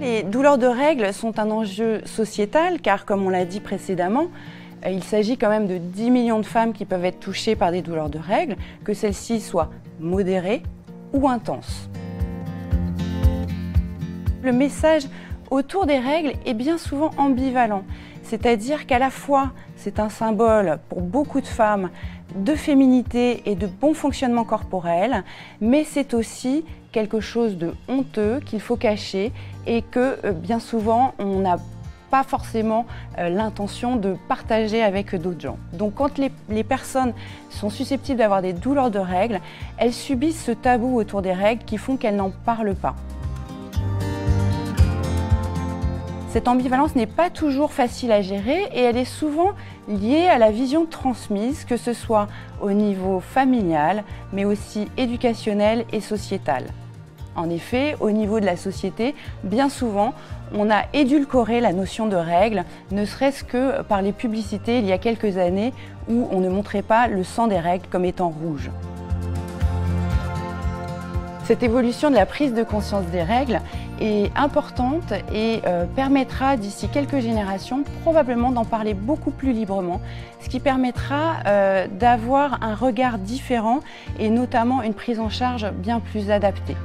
Les douleurs de règles sont un enjeu sociétal car, comme on l'a dit précédemment, il s'agit quand même de 10 millions de femmes qui peuvent être touchées par des douleurs de règles, que celles-ci soient modérées ou intenses. Le message autour des règles est bien souvent ambivalent, c'est-à-dire qu'à la fois c'est un symbole pour beaucoup de femmes de féminité et de bon fonctionnement corporel, mais c'est aussi quelque chose de honteux qu'il faut cacher et que bien souvent on n'a pas forcément l'intention de partager avec d'autres gens. Donc quand les personnes sont susceptibles d'avoir des douleurs de règles, elles subissent ce tabou autour des règles qui font qu'elles n'en parlent pas. Cette ambivalence n'est pas toujours facile à gérer et elle est souvent liée à la vision transmise, que ce soit au niveau familial, mais aussi éducationnel et sociétal. En effet, au niveau de la société, bien souvent, on a édulcoré la notion de règles, ne serait-ce que par les publicités il y a quelques années où on ne montrait pas le sang des règles comme étant rouge. Cette évolution de la prise de conscience des règles est importante et permettra d'ici quelques générations probablement d'en parler beaucoup plus librement, ce qui permettra d'avoir un regard différent et notamment une prise en charge bien plus adaptée.